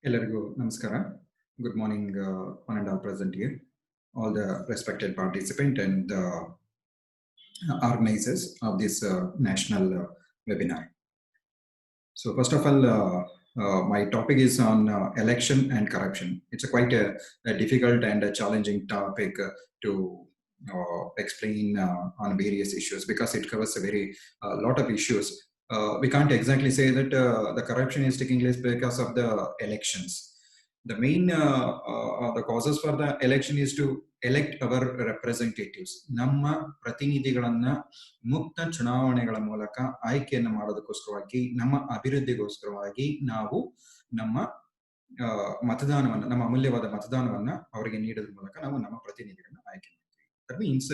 Ellarigu namaskara. Good morning, one and all present here, all the respected participant and organizers of this national webinar. So first of all, my topic is on election and corruption. It's quite a difficult and a challenging topic to explain on various issues because it covers a very lot of issues. We can't exactly say that the corruption is taking place because of the elections. The main the causes for the election is to elect our representatives. ನಮ್ಮ ಪ್ರತಿನಿಧಿಗಳನ್ನ ಮುಕ್ತ ಚುನಾವಣೆಗಳ ಮೂಲಕ ಆಯ್ಕೆಯನ್ನು ಮಾಡೋದಕ್ಕೋಸ್ಕರವಾಗಿ ನಮ್ಮ ಅಭಿವೃದ್ಧಿಗೋಸ್ಕರವಾಗಿ ನಾವು ನಮ್ಮ ಮತದಾನವನ್ನು, ನಮ್ಮ ಅಮೂಲ್ಯವಾದ ಮತದಾನವನ್ನ ಅವರಿಗೆ ನೀಡೋದ್ರ ಮೂಲಕ ನಾವು ನಮ್ಮ ಪ್ರತಿನಿಧಿಗಳನ್ನ ಆಯ್ಕೆ ಮಾಡ್ತೀವಿ. That means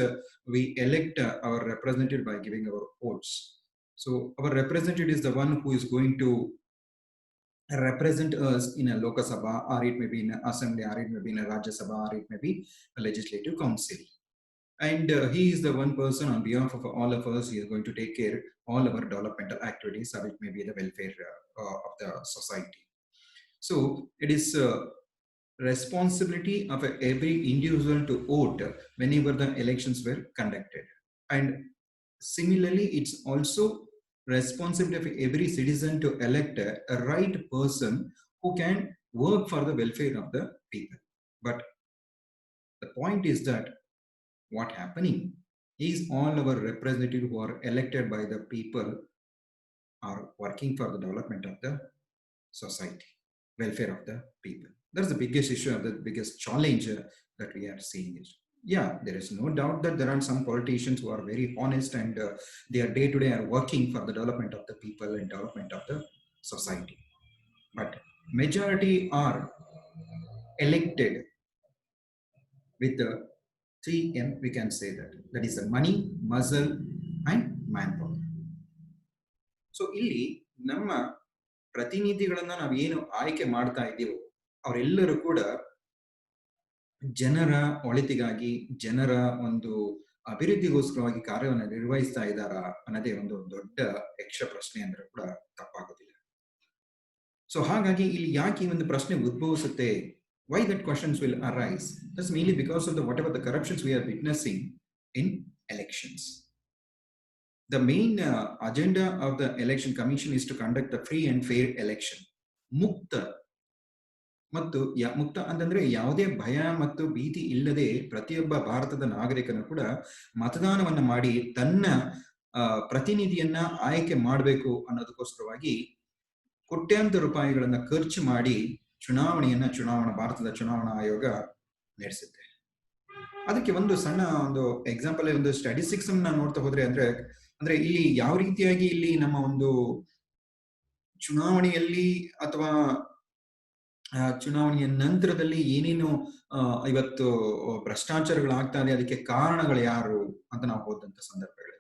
we elect our representative by giving our votes. So our representative is the one who is going to represent us in a Lok Sabha, or it may be in an assembly, or it may be in a Rajya Sabha, or it may be a legislative council. And he is the one person on behalf of all of us. He is going to take care all our developmental activities, or it may be the welfare of the society. So it is responsibility of every individual to vote whenever the elections were conducted. And similarly, it's also responsibility of every citizen to elect a right person who can work for the welfare of the people. But the point is that what happening is all our representatives who are elected by the people are working for the development of the society, welfare of the people. That's the biggest issue, the biggest challenge that we are seeing is. Yeah, there is no doubt that there are some politicians who are very honest and they are day to day are working for the development of the people and development of the society. But majority are elected with the 3M, we can say that. That is the money, muscle and manpower. So ಇಲ್ಲಿ ನಮ್ಮ ಪ್ರತಿನಿಧಿಗಳನ್ನ ನಾವು ಏನು ಆಯ್ಕೆ ಮಾಡ್ತಾ ಇದ್ದೀವೋ ಅವರೆಲ್ಲರೂ ಕೂಡ ಜನರ ಒಳಿತಿಗಾಗಿ, ಜನರ ಒಂದು ಅಭಿವೃದ್ಧಿಗೋಸ್ಕರವಾಗಿ ಕಾರ್ಯವನ್ನು ನಿರ್ವಹಿಸ್ತಾ ಇದ್ದಾರಾ ಅನ್ನೋದೇ ಒಂದು ದೊಡ್ಡ ಯಕ್ಷ ಪ್ರಶ್ನೆ ಅಂದ್ರೆ ಕೂಡ ತಪ್ಪಾಗೋದಿಲ್ಲ. ಸೊ ಹಾಗಾಗಿ ಇಲ್ಲಿ ಯಾಕೆ ಈ ಒಂದು ಪ್ರಶ್ನೆ ಉದ್ಭವಿಸುತ್ತೆ? Why that questions will arise? That's mainly because of the whatever the corruptions we are witnessing in elections. The main agenda of the election commission is to conduct a free and fair election. ಮುಕ್ತ ಅಂತಂದ್ರೆ ಯಾವುದೇ ಭಯ ಮತ್ತು ಭೀತಿ ಇಲ್ಲದೆ ಪ್ರತಿಯೊಬ್ಬ ಭಾರತದ ನಾಗರಿಕನು ಕೂಡ ಮತದಾನವನ್ನ ಮಾಡಿ ತನ್ನ ಪ್ರತಿನಿಧಿಯನ್ನ ಆಯ್ಕೆ ಮಾಡಬೇಕು ಅನ್ನೋದಕ್ಕೋಸ್ಕರವಾಗಿ ಕೋಟ್ಯಾಂತರ ರೂಪಾಯಿಗಳನ್ನ ಖರ್ಚು ಮಾಡಿ ಭಾರತದ ಚುನಾವಣಾ ಆಯೋಗ ನಡೆಸುತ್ತೆ. ಅದಕ್ಕೆ ಒಂದು ಸಣ್ಣ ಒಂದು ಎಕ್ಸಾಂಪಲ್, ಒಂದು ಸ್ಟ್ಯಾಟಿಸ್ಟಿಕ್ಸ್ ಅನ್ನ ನೋಡ್ತಾ ಹೋದ್ರೆ ಅಂದ್ರೆ ಇಲ್ಲಿ ಯಾವ ರೀತಿಯಾಗಿ ಇಲ್ಲಿ ನಮ್ಮ ಒಂದು ಚುನಾವಣೆಯಲ್ಲಿ ಅಥವಾ ಚುನಾವಣೆಯ ನಂತರದಲ್ಲಿ ಏನೇನು ಇವತ್ತು ಭ್ರಷ್ಟಾಚಾರಗಳಾಗ್ತಾ ಇದೆ, ಅದಕ್ಕೆ ಕಾರಣಗಳು ಯಾರು ಅಂತ ನಾವು ಹೋದಂತ ಸಂದರ್ಭಗಳಲ್ಲಿ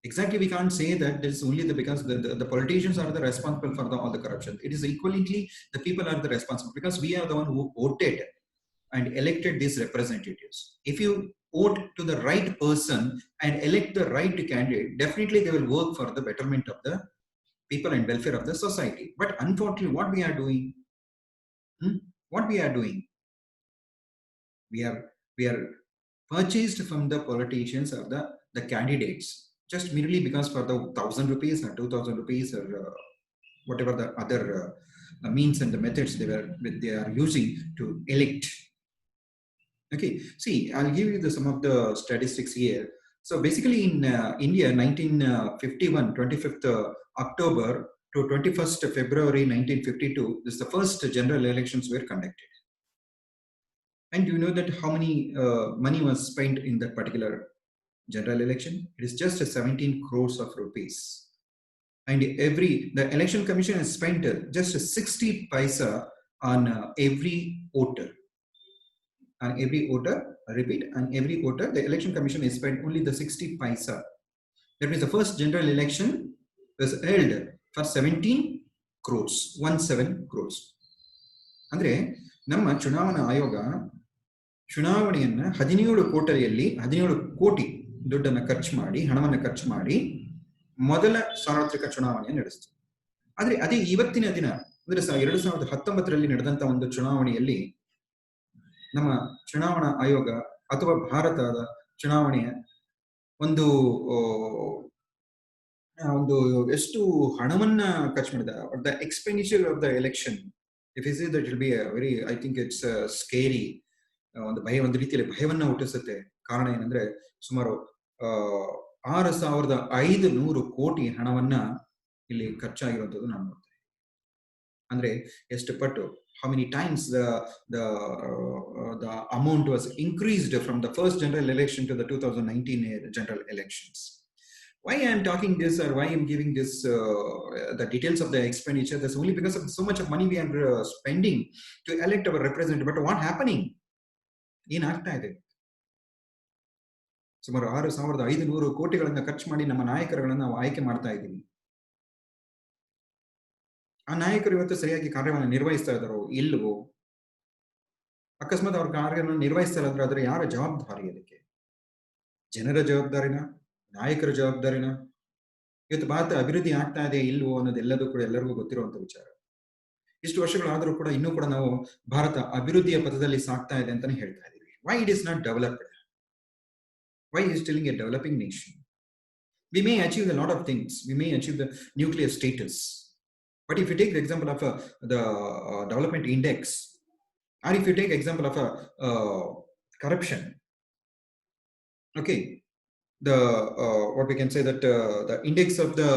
exactly we can't say that it's only because the politicians are the responsible for all the corruption. It is equally the people are the responsible because we are the one who voted and elected these representatives. If you vote to the right person and elect the right candidate, definitely they will work for the betterment of the people and welfare of the society. But unfortunately, what we are doing, we are purchased from the politicians or the candidates just merely because for the 1,000 rupees or 2,000 rupees or whatever the other means and the methods they are using to elect. Okay, see, I'll give you some of the statistics here. So basically in India, 1951, 25th October to 21st February 1952, this is the first general elections were conducted. And do you know that how many money was spent in that particular general election? It is just 17 crores of rupees. And the election commission has spent just 60 paisa on every voter. On every voter, I repeat, on every voter, the election commission has spent only the 60 paisa. That means the first general election was held for 17 crores, 17 crores. ಅಂದ್ರೆ ನಮ್ಮ ಚುನಾವಣಾ ಆಯೋಗ ಚುನಾವಣೆಯನ್ನ 17 ಕೋಟಿ ದುಡ್ಡನ್ನು ಹಣವನ್ನು ಖರ್ಚು ಮಾಡಿ ಮೊದಲ ಸಾರ್ವತ್ರಿಕ ಚುನಾವಣೆಯನ್ನು ನಡೆಸಿತು. ಆದ್ರೆ ಅದೇ ಇವತ್ತಿನ ದಿನ ಅಂದ್ರೆ 2019ರಲ್ಲಿ ನಡೆದಂತ ಒಂದು ಚುನಾವಣೆಯಲ್ಲಿ ನಮ್ಮ ಚುನಾವಣಾ ಆಯೋಗ ಅಥವಾ ಭಾರತದ ಚುನಾವಣೆಯ ಒಂದು ಒಂದು ಎಷ್ಟು ಹಣವನ್ನ ಖರ್ಚು ಮಾಡಿದ the expenditure of the election. If is that will be very, I think it's scary. ಒಂದು ರೀತಿಯಲ್ಲಿ ಭಯವನ್ನ ಹುಟ್ಟಿಸುತ್ತೆ. ಕಾರಣ ಏನಂದ್ರೆ ಸುಮಾರು 6,500 ಕೋಟಿ ಹಣವನ್ನ ಇಲ್ಲಿ ಖರ್ಚಾಗಿರುವಂತದ್ದು ನಾನು ನೋಡ್ತೇನೆ. ಅಂದ್ರೆ ಎಷ್ಟು ಪಟ್ಟು, how many times the amount was increased from the first general election to the 2019 general elections. Why I am talking this, or why I am giving this the details of the expenditure? That's only because of so much of money we are spending to elect our representative. But what happening? ಏನಾಗ್ತಾ ಇದೆ? ಸುಮಾರು 6,500 ಕೋಟಿಗಳನ್ನ ಖರ್ಚು ಮಾಡಿ ನಮ್ಮ ನಾಯಕರುಗಳನ್ನ ನಾವು ಆಯ್ಕೆ ಮಾಡ್ತಾ ಇದ್ದೀವಿ. ಆ ನಾಯಕರು ಇವತ್ತು ಸರಿಯಾಗಿ ಕಾರ್ಯವನ್ನು ನಿರ್ವಹಿಸ್ತಾ ಇದ್ದಾರೋ ಇಲ್ಲವೋ? ಅಕಸ್ಮಾತ್ ಅವ್ರ ಕಾರ್ಯವನ್ನು ನಿರ್ವಹಿಸ್ತಾ ಇದ್ರೆ ಅದರ ಯಾರ ಜವಾಬ್ದಾರಿ? ಅದಕ್ಕೆ ಜನರ ಜವಾಬ್ದಾರಿನ, ನಾಯಕರ ಜವಾಬ್ದಾರಿನ? ಇವತ್ತು ಭಾರತ ಅಭಿವೃದ್ಧಿ ಆಗ್ತಾ ಇದೆ ಇಲ್ವೋ ಅನ್ನೋದೆಲ್ಲದೂ ಕೂಡ ಎಲ್ಲರಿಗೂ ಗೊತ್ತಿರುವಂತ ವಿಚಾರ. ಇಷ್ಟು ವರ್ಷಗಳಾದರೂ ಕೂಡ ಇನ್ನೂ ಕೂಡ ನಾವು ಭಾರತ ಅಭಿವೃದ್ಧಿಯ ಪಥದಲ್ಲಿ ಸಾಗ್ತಾ ಇದೆ ಅಂತಾನೆ ಹೇಳ್ತಾ ಇದೀವಿ. Why it is not developed? Why is still a developing nation? We may achieve a lot of things. We may achieve the nuclear status. But if you take the example of the development index, or if you take example of corruption, okay, the what we can say that the index of the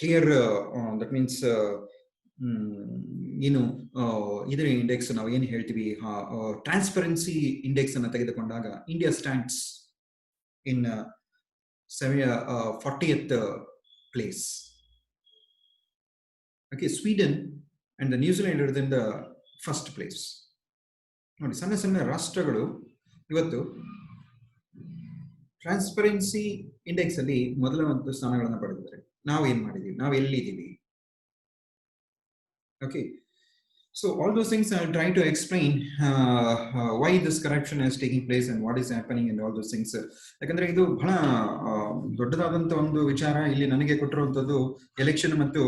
clear, that means ಇದರ index ನಾವು ಏನು ಹೇಳ್ತೀವಿ, transparency index ಅನ್ನು ತೆಗೆದುಕೊಂಡಾಗ India stands in 40th place. Okay, Sweden and the New Zealand are in the first place. ನೋಡಿ, ಸಣ್ಣ ಸಣ್ಣ ರಾಷ್ಟ್ರಗಳು ಇವತ್ತು ಟ್ರಾನ್ಸ್ಪರೆನ್ಸಿ ಇಂಡೆಕ್ಸ್ ಅಲ್ಲಿ ಮೊದಲ ಒಂದು ಸ್ಥಾನಗಳನ್ನು ಪಡೆದಿದ್ದಾರೆ. ನಾವು ಏನ್ ಮಾಡಿದೀವಿ? ನಾವು ಎಲ್ಲಿದ್ದೀವಿ? Okay, so all those things I'll try to explain why this corruption is taking place and what is happening and all those things. ಯಾಕಂದ್ರೆ ಇದು ಬಹಳ ದೊಡ್ಡದಾದಂತ ಒಂದು ವಿಚಾರ. ಇಲ್ಲಿ ನನಗೆ ಕೊಟ್ಟಿರುವಂತದ್ದು ಎಲೆಕ್ಷನ್ ಮತ್ತು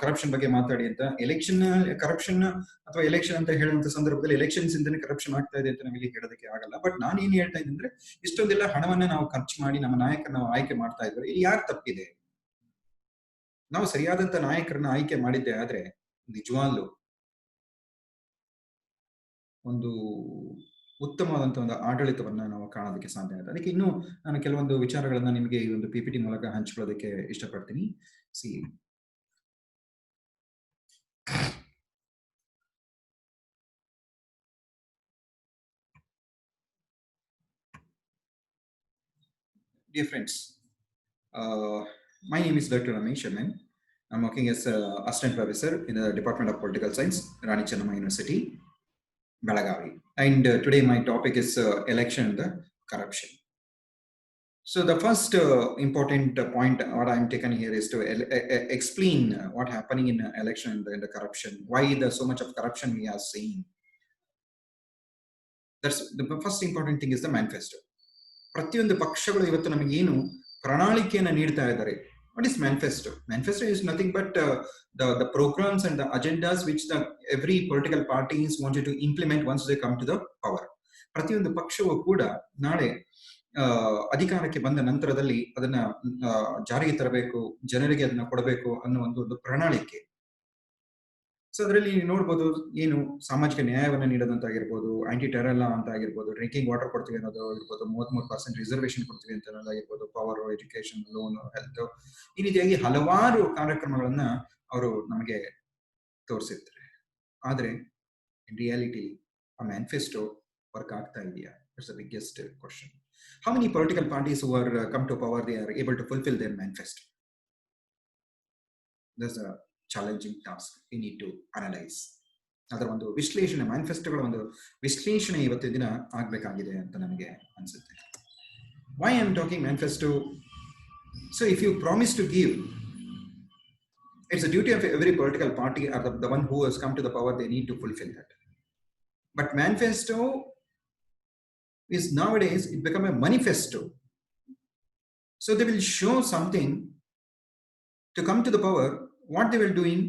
ಕರಪ್ಷನ್ ಬಗ್ಗೆ ಮಾತಾಡಿ ಅಂತ. ಎಲೆಕ್ಷನ್ ಕರಪ್ಷನ್ ಅಥವಾ ಎಲೆಕ್ಷನ್ ಅಂತ ಹೇಳುವಂತ ಸಂದರ್ಭದಲ್ಲಿ ಎಲೆಕ್ಷನ್ಸ್ ಇಂದನೇ ಕರಪ್ಷನ್ ಆಗ್ತಾ ಇದೆ ಅಂತ ನಾವಿಲ್ಲಿ ಹೇಳೋದಕ್ಕೆ ಆಗಲ್ಲ. ಬಟ್ ನಾನು ಏನ್ ಹೇಳ್ತಾ ಇದ್ದೀನಿ ಅಂದ್ರೆ, ಇಷ್ಟೊಂದೆಲ್ಲ ಹಣವನ್ನ ನಾವು ಖರ್ಚು ಮಾಡಿ ನಮ್ಮ ನಾಯಕರನ್ನ ನಾವು ಆಯ್ಕೆ ಮಾಡ್ತಾ ಇದ್ವಿ. ಇಲ್ಲಿ ಯಾರು ತಪ್ಪಿದೆ? ನಾವು ಸರಿಯಾದಂತ ನಾಯಕರನ್ನ ಆಯ್ಕೆ ಮಾಡಿದ್ದೆ ಆದ್ರೆ ನಿಜವಾಗ್ಲು ಒಂದು ಉತ್ತಮವಾದಂತಹ ಒಂದು ಆಡಳಿತವನ್ನ ನಾವು ಕಾಣೋದಕ್ಕೆ ಸಾಧ್ಯ ಆಗುತ್ತೆ. ಅದಕ್ಕೆ ಇನ್ನೂ ನಾನು ಕೆಲವೊಂದು ವಿಚಾರಗಳನ್ನ ನಿಮಗೆ ಈ ಒಂದು PPT ಮೂಲಕ ಹಂಚಿಕೊಳ್ಳೋದಕ್ಕೆ ಇಷ್ಟಪಡ್ತೀನಿ. C, dear friends, my name is Dr. Ramesh. I'm working as an assistant professor in the Department of Political Science, Rani Chennamma University, Belagavi. And today my topic is election and the corruption. So the first important point what I'm taking here is to explain what happening in election and the corruption. Why there's so much of corruption we are seeing. That's the first important thing is the manifesto. ಪ್ರತಿಯೊಂದು ಪಕ್ಷಗಳು ಇವತ್ತು ನಮಗೆ ಏನು ಪ್ರಣಾಳಿಕೆಯನ್ನು ನೀಡ್ತಾ ಇದ್ದಾರೆ. What is manifesto? Manifesto is nothing but the programs and the agendas which every political parties wanted to implement once they come to the power. ಪ್ರತಿಯೊಂದು ಪಕ್ಷವು ಕೂಡ ನಾಳೆ ಅಧಿಕಾರಕ್ಕೆ ಬಂದ ನಂತರದಲ್ಲಿ ಅದನ್ನ ಜಾರಿಗೆ ತರಬೇಕು, ಜನರಿಗೆ ಅದನ್ನ ಕೊಡಬೇಕು ಅನ್ನೋ ಒಂದು ಪ್ರಣಾಳಿಕೆ. ಸೊ ಅದರಲ್ಲಿ ನೋಡ್ಬೋದು, ಏನು ಸಾಮಾಜಿಕ ನ್ಯಾಯವನ್ನು ನೀಡೋದಂತಾಗಿರ್ಬೋದು, ಆಂಟಿ ಟೆರರ್ ಲಾ ಅಂತ ಆಗಿರ್ಬೋದು, ಡ್ರಿಂಕಿಂಗ್ ವಾಟರ್ ಕೊಡ್ತೀವಿ ಅನ್ನೋದು ಆಗಿರ್ಬೋದು, 33% ರಿಸರ್ವೇಶನ್ ಕೊಡ್ತೀವಿ ಅಂತ ಅನ್ನೋದಾಗಿರ್ಬೋದು, ಪವರ್, ಎಜುಕೇಶನ್, ಲೋನ್, ಹೆಲ್ತ್, ಈ ರೀತಿಯಾಗಿ ಹಲವಾರು ಕಾರ್ಯಕ್ರಮಗಳನ್ನ ಅವರು ನಮಗೆ ತೋರಿಸಿರ್ತಾರೆ. ಆದ್ರೆ ಇನ್ ರಿಯಾಲಿಟಿ ಆ ಮ್ಯಾನಿಫೆಸ್ಟೋ ವರ್ಕ್ ಆಗ್ತಾ ಇದೆಯಾ? It's the biggest question. How many political parties who are come to power, they are able to fulfill their manifesto? There's a challenging task we need to analyze. ಅದರ ಒಂದು ವಿಶ್ಲೇಷಣೆ, ಮ್ಯಾನಿಫೆಸ್ಟೋಗಳ ಒಂದು ವಿಶ್ಲೇಷಣೆ ಇವತ್ತು ದಿನ ಆಗ್ಬೇಕಾಗಿದೆ ಅಂತ ನನಗೆ ಅನ್ಸುತ್ತೆ. Why I am talking manifesto? So if you promise to give, it's a duty of every political party or the one who has come to the power, they need to fulfill that. But manifesto is nowadays it become a manifesto. So they will show something to come to the power, what they were doing,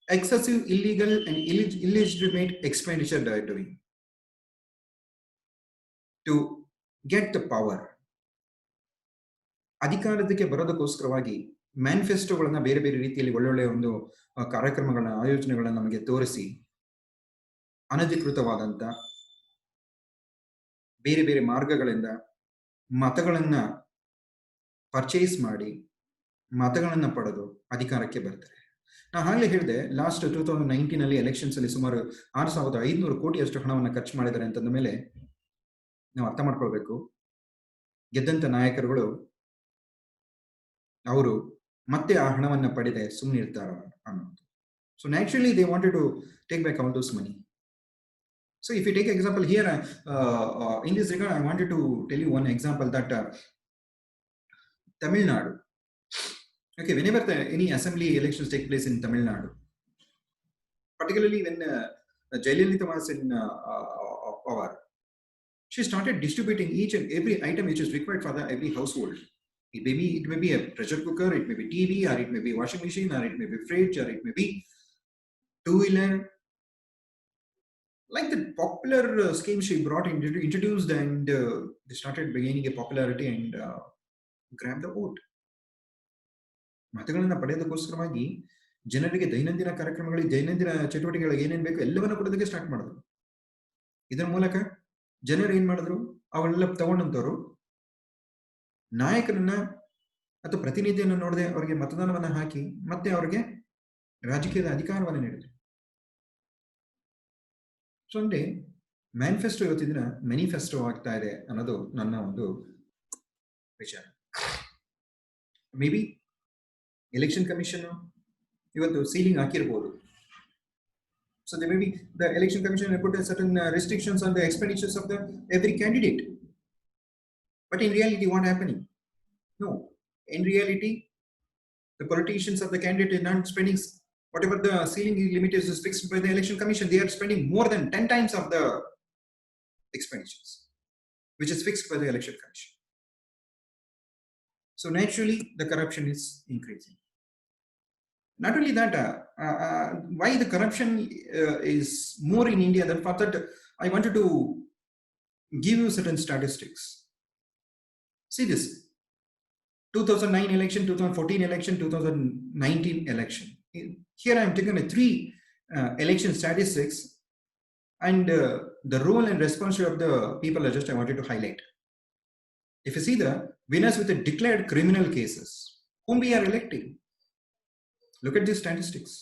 excessive illegal and illegitimate expenditure they are doing to get the power. ಅಧಿಕಾರಕ್ಕೆ ಬರೋದಕ್ಕೋಸ್ಕರವಾಗಿ ಮ್ಯಾನಿಫೆಸ್ಟೋಗಳನ್ನ ಬೇರೆ ಬೇರೆ ರೀತಿಯಲ್ಲಿ ಒಳ್ಳೊಳ್ಳೆಯ ಒಂದು ಕಾರ್ಯಕ್ರಮಗಳನ್ನ ಆಯೋಜನೆಗಳನ್ನ ನಮಗೆ ತೋರಿಸಿ ಅನಧಿಕೃತವಾದಂತ ಬೇರೆ ಬೇರೆ ಮಾರ್ಗಗಳಿಂದ ಮತಗಳನ್ನ ಪರ್ಚೇಸ್ ಮಾಡಿ ಮತಗಳನ್ನ ಪಡೆದು ಅಧಿಕಾರಕ್ಕೆ ಬರ್ತಾರೆ. ನಾನು ಆಗಲೇ ಹೇಳಿದೆ, ಲಾಸ್ಟ್ 2019 ಎಲೆಕ್ಷನ್ಸ್ ಅಲ್ಲಿ ಸುಮಾರು 6,500 ಕೋಟಿಯಷ್ಟು ಹಣವನ್ನು ಖರ್ಚು ಮಾಡಿದ್ದಾರೆ ಅಂತಂದ ಮೇಲೆ ನಾವು ಅರ್ಥ ಮಾಡ್ಕೊಳ್ಬೇಕು, ಗೆದ್ದಂತ ನಾಯಕರುಗಳು ಅವರು ಮತ್ತೆ ಆ ಹಣವನ್ನು ಪಡೆದೆ ಸುಮ್ಮನೆ ಇರ್ತಾರ ಅನ್ನೋದು. So naturally they wanted to take back all those money. So if you take example here, in this regard, I wanted to tell you one example that Tamil Nadu. Okay, whenever any assembly elections take place in Tamil Nadu, particularly when Jayalalitha was in power, she started distributing each and every item which is required for every household. It may be a pressure cooker, it may be TV, or it may be washing machine, or it may be fridge, or it may be two-wheeler. Like the popular scheme she brought in, introduced, and they started gaining a popularity and grab the vote. ಮತಗಳನ್ನ ಪಡೆಯೋದಕ್ಕೋಸ್ಕರವಾಗಿ ಜನರಿಗೆ ದೈನಂದಿನ ಕಾರ್ಯಕ್ರಮಗಳಿಗೆ, ದೈನಂದಿನ ಚಟುವಟಿಕೆಗಳಿಗೆ ಏನೇನು ಬೇಕು ಎಲ್ಲವನ್ನ ಕೊಡೋದಕ್ಕೆ start ಮಾಡಿದ್ರು. ಇದರ ಮೂಲಕ ಜನರು ಏನ್ ಮಾಡಿದ್ರು, ಅವೆಲ್ಲ ತಗೊಂಡಂತವ್ರು ನಾಯಕರನ್ನ ಅಥವಾ ಪ್ರತಿನಿಧಿಯನ್ನು ನೋಡದೆ ಅವರಿಗೆ ಮತದಾನವನ್ನ ಹಾಕಿ ಮತ್ತೆ ಅವರಿಗೆ ರಾಜಕೀಯದ ಅಧಿಕಾರವನ್ನು ನೀಡಿದ್ರು. ಸೊ ಅಂದ್ರೆ ಮ್ಯಾನಿಫೆಸ್ಟೋ ಇವತ್ತಿನ ಮ್ಯಾನಿಫೆಸ್ಟೋ ಆಗ್ತಾ ಇದೆ ಅನ್ನೋದು ನನ್ನ ಒಂದು ವಿಚಾರ. ಮೇ ಬಿ ಎಲೆಕ್ಷನ್ ಕಮಿಷನ್ ಇವತ್ತು ceiling ಹಾಕಿರ್ಬೋದು. So there may be the election commission put certain restrictions on the expenditures of every candidate. But in reality, what happening? No. In reality, the politicians of the candidate are not spending whatever the ceiling limit is fixed by the election commission. They are spending more than 10 times of the expenditures, which is fixed by the election commission. So naturally, the corruption is increasing. Not only that, why the corruption is more in India, than for that I wanted to give you certain statistics. See this, 2009 election, 2014 election, 2019 election. Here I am taking a 3 election statistics, and the role and responsibility of the people are just I wanted to highlight. If you see the winners with the declared criminal cases, whom we are electing, look at these statistics.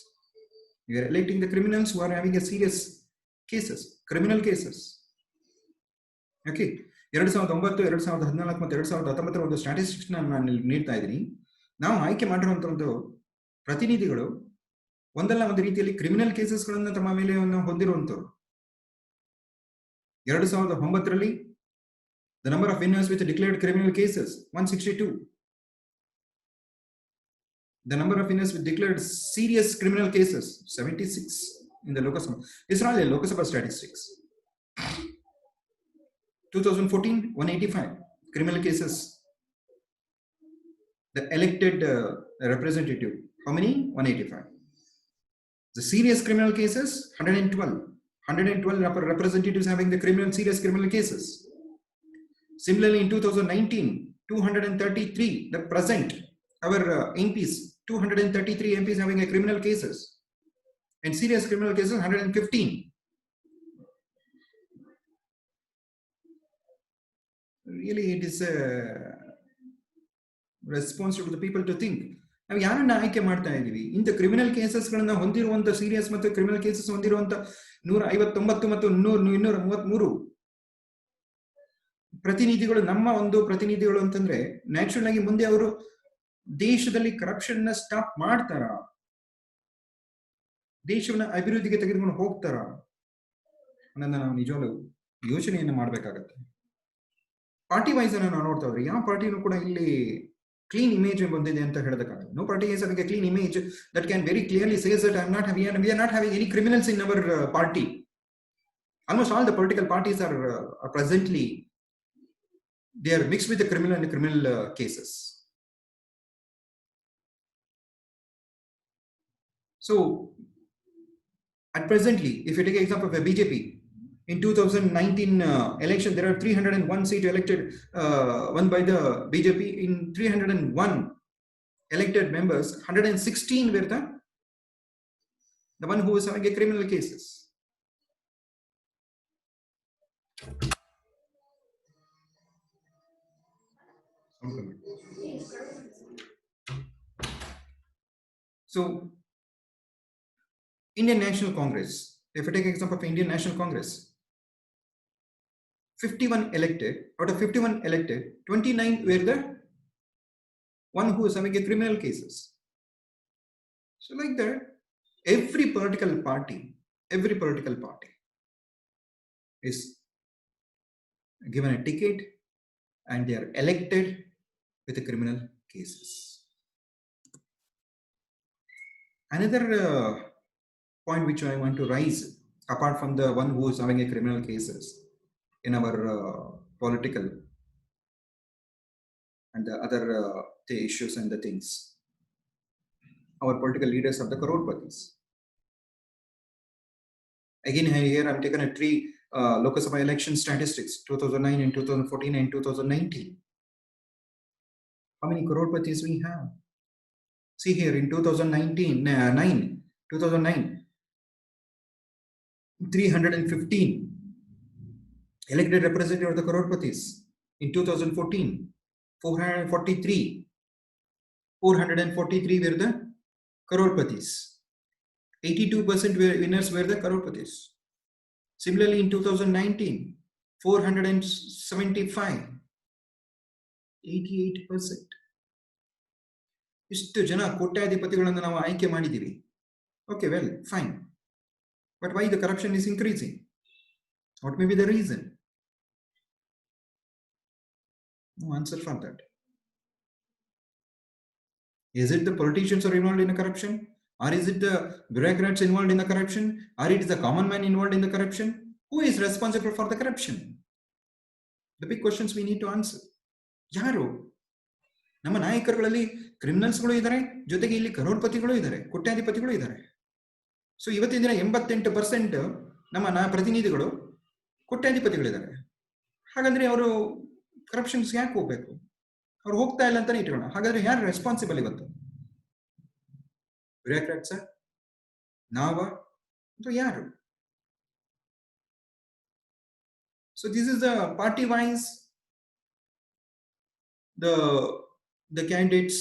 We are electing the criminals who are having a serious cases, criminal cases. Okay, 2009, 2014 ಮತ್ತು 2019 ಒಂದು statistics ನಾನು ನೀಡ್ತಾ ಇದ್ದೀನಿ. ನಾವು ಆಯ್ಕೆ ಮಾಡಿರುವಂತ ಪ್ರತಿನಿಧಿಗಳು ಒಂದಲ್ಲ ಒಂದು ರೀತಿಯಲ್ಲಿ ಕ್ರಿಮಿನಲ್ ಕೇಸಸ್ಗಳನ್ನ ತಮ್ಮ ಮೇಲೆ ಹೊಂದಿರುವಂತವ್ರು. 2009 the number of winners with declared criminal cases 162. The number of winners with declared serious criminal cases 76 in the Lok Sabha. These are all the Lok Sabha statistics. 2014 185 criminal cases. The elected representative, how many? 185. The serious criminal cases 112 representatives having the serious criminal cases. Similarly, in 2019 233, the present our MPs, 233 MPs having a criminal cases, and serious criminal cases 115. Really, it is responsible to the people to think. ನಾವು ಯಾರನ್ನ ಆಯ್ಕೆ ಮಾಡ್ತಾ ಇದೀವಿ? ಇಂಥ criminal cases ಗಳನ್ನ ಹೊಂದಿರುವಂತ, serious ಮತ್ತು criminal cases ಹೊಂದಿರುವಂತ 159 ಮತ್ತು 233 ಪ್ರತಿನಿಧಿಗಳು, ನಮ್ಮ ಒಂದು ಪ್ರತಿನಿಧಿಗಳು ಅಂತಂದ್ರೆ ನ್ಯಾಚುರಲ್ ಆಗಿ ಮುಂದೆ ಅವರು ದೇಶದಲ್ಲಿ ಕರಪ್ಷನ್ ನ ಸ್ಟಾಪ್ ಮಾಡ್ತಾರ, ದೇಶವನ್ನ ಅಭಿವೃದ್ಧಿಗೆ ತೆಗೆದುಕೊಂಡು ಹೋಗ್ತಾರ ಅನ್ನೋದನ್ನ ನಾವು ನಿಜವಾಗ್ಲೂ ಯೋಚನೆಯನ್ನ ಮಾಡ್ಬೇಕಾಗತ್ತೆ. ಪಾರ್ಟಿ ವೈಸ್ ಅನ್ನ ನಾವು ನೋಡ್ತಾ ಇದ್ರೆ ಯಾವ ಪಾರ್ಟಿನೂ ಕೂಡ ಇಲ್ಲಿ ಕ್ಲೀನ್ ಇಮೇಜ್ ಬಂದಿದೆ ಅಂತ ಹೇಳೋದಕ್ಕಾಗಲ್ಲ. No party has a clean image that can very clearly says that we are not having any criminals in our party. Almost all the political parties are presently they are mixed with the criminal and criminal cases. So at presently, if you take an example of a BJP, in 2019 election, there are 301 seats elected, won by the BJP. In 301 elected members, 116 were the one who was having a criminal cases. So Indian National Congress, if I take example of Indian National Congress, 51 elected, out of 51 elected, 29 were the one who was having a criminal cases. So like that, every political party is given a ticket and they are elected with the criminal cases. Another point which I want to raise, apart from the one who is having a criminal cases in our political and the other the issues and the things, our political leaders are the crorepattis. Again, here I'm taking a three Lok Sabha election statistics, 2009 and 2014 and 2019. How many crorepattis we have? See here in 2009, 315 elected representatives of the crorepattis. In 2014, 443 were the crorepattis. 82% winners were the crorepattis. Similarly, in 2019, 475, 88%. ಇಷ್ಟು ಜನ ಕೋಟ್ಯಾಧಿಪತಿಗಳನ್ನು ನಾವು ಆಯ್ಕೆ ಮಾಡಿದ್ದೀವಿ. Okay, well, fine. But why the corruption is increasing? What may be the reason? No answer for that. Is it the politicians are involved in the corruption? Or is it the bureaucrats involved in the corruption? Or it is the common man involved in the corruption? Who is responsible for the corruption? The big questions we need to answer. ಯಾರು? ನಮ್ಮ ನಾಯಕರುಗಳಲ್ಲಿ ಕ್ರಿಮಿನಲ್ಸ್ಗಳು ಇದ್ದಾರೆ, ಜೊತೆಗೆ ಇಲ್ಲಿ ಕರೋಡ್ಪತಿಗಳು ಇದ್ದಾರೆ, ಕೋಟ್ಯಾಧಿಪತಿಗಳು ಇದ್ದಾರೆ. So ಇವತ್ತಿನ ದಿನ 88% ನಮ್ಮ ಪ್ರತಿನಿಧಿಗಳು ಕೋಟ್ಯಾಧಿಪತಿಗಳಿದ್ದಾರೆ. ಹಾಗಾದ್ರೆ ಅವರು ಕರಪ್ಷನ್ಸ್ ಯಾಕೆ ಹೋಗ್ಬೇಕು? ಅವ್ರು ಹೋಗ್ತಾ ಇಲ್ಲ ಅಂತಾನೆ ಇಟ್ಕೊಳ್ಳೋಣ. ಹಾಗಾದ್ರೆ ಯಾರು ರೆಸ್ಪಾನ್ಸಿಬಲ್ ಇವತ್ತು? ಬ್ಯೂರೋಕ್ರಾಟ್ಸ್, ನಾವ, ಅಥವಾ ಯಾರು? So this is the party wise, the candidates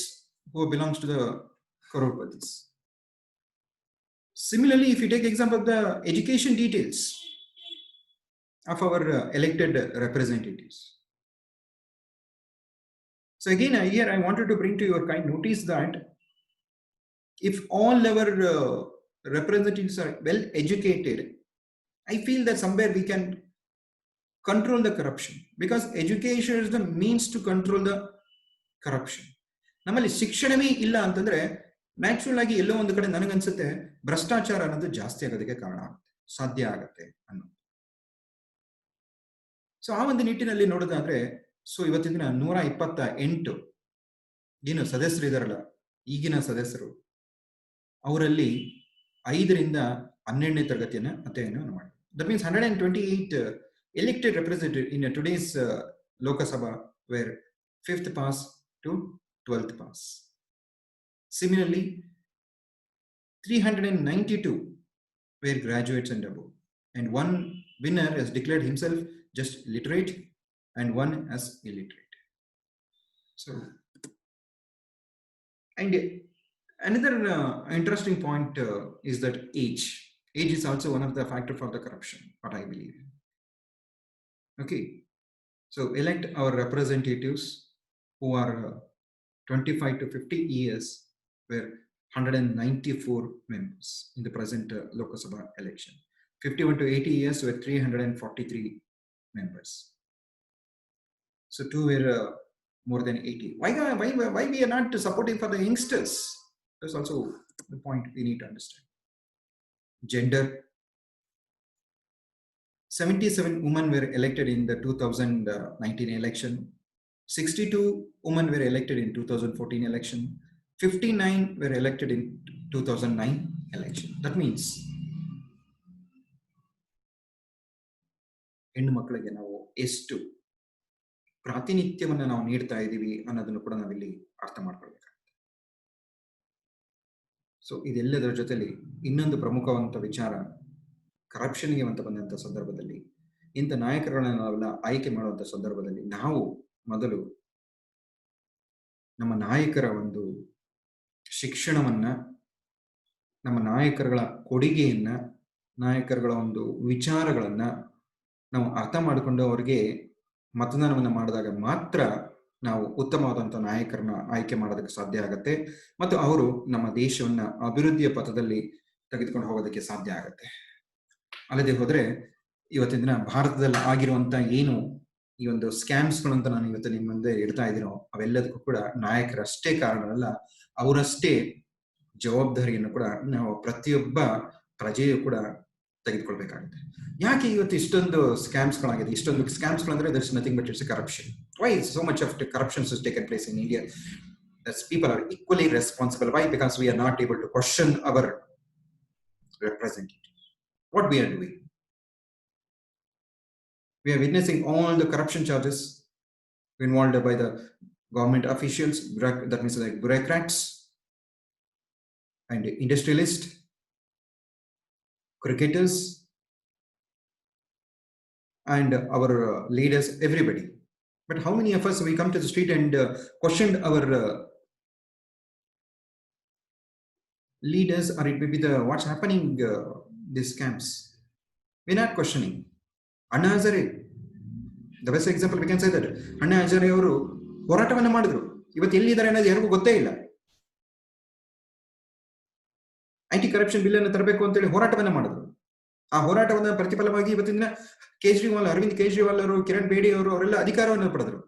who belongs to the crorepattis. Similarly, if you take example of the education details of our elected representatives. So again, here I wanted to bring to your kind notice that if all our representatives are well educated, I feel that somewhere we can control the corruption, because education is the means to control the corruption. ನಮ್ಮಲ್ಲಿ ಶಿಕ್ಷಣವೇ ಇಲ್ಲ ಅಂತಂದ್ರೆ natural ಆಗಿ ಎಲ್ಲೋ ಒಂದು ಕಡೆ ನನಗನ್ಸುತ್ತೆ ಭ್ರಷ್ಟಾಚಾರ ಅನ್ನೋದು ಜಾಸ್ತಿ ಆಗೋದಕ್ಕೆ ಕಾರಣ ಆಗುತ್ತೆ, ಸಾಧ್ಯ ಆಗುತ್ತೆ ಅನ್ನೋದು. ಸೊ ಆ ಒಂದು ನಿಟ್ಟಿನಲ್ಲಿ ನೋಡೋದಾದ್ರೆ, ಸೊ ಇವತ್ತಿನ ದಿನ 128 ಏನು ಸದಸ್ಯರು ಇದಾರಲ್ಲ, ಈಗಿನ ಸದಸ್ಯರು, ಅವರಲ್ಲಿ 5ರಿಂದ 12ನೇ ತರಗತಿಯನ್ನ ಅಧ್ಯಯನ ಮಾಡಿ. That means 128 elected representatives in today's Lok Sabha were 5th pass to 12th pass. Similarly, 392 were graduates and above, and one winner has declared himself just literate and one as illiterate. So, and another interesting point is that age is also one of the factors for the corruption, what I believe. Okay, so elect our representatives who are 25 to 50 years, were 194 members in the present Lok Sabha election. 51 to 80 years were 343 members. So 2 were more than 80. Why we are not supporting for the youngsters? That's also the point we need to understand. Gender. 77 women were elected in the 2019 election. 62 women were elected in 2014 election. 59 were elected in 2009 election. That means ಹೆಣ್ಣು ಮಕ್ಕಳಿಗೆ ನಾವು ಎಷ್ಟು ಪ್ರಾತಿನಿಧ್ಯವನ್ನು ನಾವು ನೀಡ್ತಾ ಇದ್ದೀವಿ ಅನ್ನೋದನ್ನು ಕೂಡ ನಾವಿಲ್ಲಿ ಅರ್ಥ ಮಾಡ್ಕೊಳ್ಬೇಕಾಗುತ್ತೆ. ಸೊ ಇದೆಲ್ಲದರ ಜೊತೆಲಿ ಇನ್ನೊಂದು ಪ್ರಮುಖವಂತ ವಿಚಾರ, ಕರಪ್ಷನ್ಗೆ ಅಂತ ಬಂದಂಥ ಸಂದರ್ಭದಲ್ಲಿ, ಇಂಥ ನಾಯಕರುಗಳನ್ನ ನಾವೆಲ್ಲ ಆಯ್ಕೆ ಮಾಡುವಂಥ ಸಂದರ್ಭದಲ್ಲಿ ನಾವು ಮೊದಲು ನಮ್ಮ ನಾಯಕರ ಒಂದು ಶಿಕ್ಷಣವನ್ನ, ನಮ್ಮ ನಾಯಕರುಗಳ ಕೊಡುಗೆಯನ್ನ, ನಾಯಕರುಗಳ ಒಂದು ವಿಚಾರಗಳನ್ನ ನಾವು ಅರ್ಥ ಮಾಡಿಕೊಂಡು ಅವರಿಗೆ ಮತದಾನವನ್ನು ಮಾಡಿದಾಗ ಮಾತ್ರ ನಾವು ಉತ್ತಮವಾದಂಥ ನಾಯಕರನ್ನ ಆಯ್ಕೆ ಮಾಡೋದಕ್ಕೆ ಸಾಧ್ಯ ಆಗುತ್ತೆ ಮತ್ತು ಅವರು ನಮ್ಮ ದೇಶವನ್ನ ಅಭಿವೃದ್ಧಿಯ ಪಥದಲ್ಲಿ ತೆಗೆದುಕೊಂಡು ಹೋಗೋದಕ್ಕೆ ಸಾಧ್ಯ ಆಗುತ್ತೆ. ಅಲ್ಲದೆ ಹೋದ್ರೆ ಇವತ್ತಿನ ದಿನ ಭಾರತದಲ್ಲಿ ಆಗಿರುವಂತ ಏನು ಈ ಒಂದು ಸ್ಕ್ಯಾಮ್ಸ್ಗಳು ಅಂತ ನಾನು ಇವತ್ತು ನಿಮ್ಮ ಮುಂದೆ ಇಡ್ತಾ ಇದ್ದೀನೋ ಅವೆಲ್ಲದಕ್ಕೂ ಕೂಡ ನಾಯಕರಷ್ಟೇ ಕಾರಣವಲ್ಲ, ಅವರಷ್ಟೇ ಜವಾಬ್ದಾರಿಯನ್ನು ಕೂಡ ನಾವು ಪ್ರತಿಯೊಬ್ಬ ಪ್ರಜೆಯು ಕೂಡ ತೆಗೆದುಕೊಳ್ಬೇಕಾಗುತ್ತೆ. ಯಾಕೆ ಇವತ್ತು ಇಷ್ಟೊಂದು ಸ್ಕ್ಯಾಮ್ಸ್ಗಳಾಗಿದೆ? ಇಷ್ಟೊಂದು ಸ್ಕ್ಯಾಮ್ಸ್ಗಳಂದ್ರೆ there is nothing but it's a corruption. Why so much of corruption has taken place in India? That people are equally responsible. Why? Because we are not able to question our representatives. What we are doing? We are witnessing all the corruption charges involved by the government officials, that means like bureaucrats and industrialists, cricketers, and our leaders, everybody. But how many of us we come to the street and questioned our leaders, or it may be the what's happening these camps? We're not questioning. Anna Hazare, the best example we can say that Anna Hazare ಅವರು ಹೋರಾಟವನ್ನ ಮಾಡಿದ್ರು. ಇವತ್ತು ಎಲ್ಲಿದ್ದಾರೆ ಅನ್ನೋದು ಯಾರಿಗೂ ಗೊತ್ತೇ ಇಲ್ಲ. IT corruption bill ಅನ್ನು ತರಬೇಕು ಅಂತೇಳಿ ಹೋರಾಟವನ್ನ ಮಾಡಿದ್ರು. ಆ ಹೋರಾಟವನ್ನ ಪ್ರತಿಫಲವಾಗಿ ಇವತ್ತಿನ ಕೇಜ್ರಿವಾಲ್, ಅರವಿಂದ್ ಕೇಜ್ರಿವಾಲ್ ಅವರು, ಕಿರಣ್ ಬೇಡಿ ಅವರು, ಅವರೆಲ್ಲ ಅಧಿಕಾರವನ್ನು ಪಡೆದರು.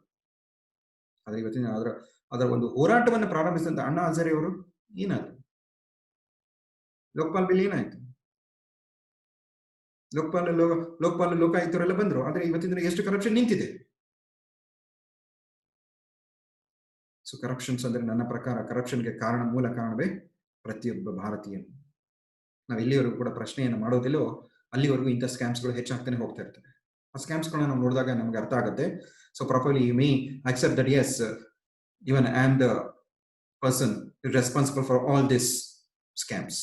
ಆದ್ರೆ ಇವತ್ತಿನ ಅದರ ಒಂದು ಹೋರಾಟವನ್ನು ಪ್ರಾರಂಭಿಸಿದಂತ ಅಣ್ಣಾ ಹಜಾರೆ ಅವರು ಏನಾದ್ರು? ಲೋಕಪಾಲ್ ಬಿಲ್ ಏನಾಯ್ತು? ಲೋಕಪಾಲ್ ಲೋಕಾಯುಕ್ತರೆಲ್ಲ ಬಂದ್ರು. ಆದ್ರೆ ಇವತ್ತಿನ ಎಷ್ಟು ಕರಪ್ಷನ್ ನಿಂತಿದೆ. ಸೊ ಕರಪ್ಷನ್ಸ್ ಅಂದ್ರೆ ನನ್ನ ಪ್ರಕಾರ ಕರಪ್ಷನ್ಗೆ ಮೂಲ ಕಾರಣವೇ ಪ್ರತಿಯೊಬ್ಬ ಭಾರತೀಯನು. ನಾವು ಎಲ್ಲಿವರೆಗೂ ಕೂಡ ಪ್ರಶ್ನೆಯನ್ನು ಮಾಡೋದಿಲ್ಲೋ ಅಲ್ಲಿವರೆಗೂ ಇಂಥ ಸ್ಕ್ಯಾಮ್ಸ್ಗಳು ಹೆಚ್ಚಾಗ್ತಾನೆ ಹೋಗ್ತಾ ಇರ್ತವೆ. ಆ ಸ್ಕ್ಯಾಮ್ಸ್ಗಳನ್ನ ನಾವು ನೋಡಿದಾಗ ನಮ್ಗೆ ಅರ್ಥ ಆಗುತ್ತೆ. So properly you may accept that yes, even I am the person responsible for all this scams.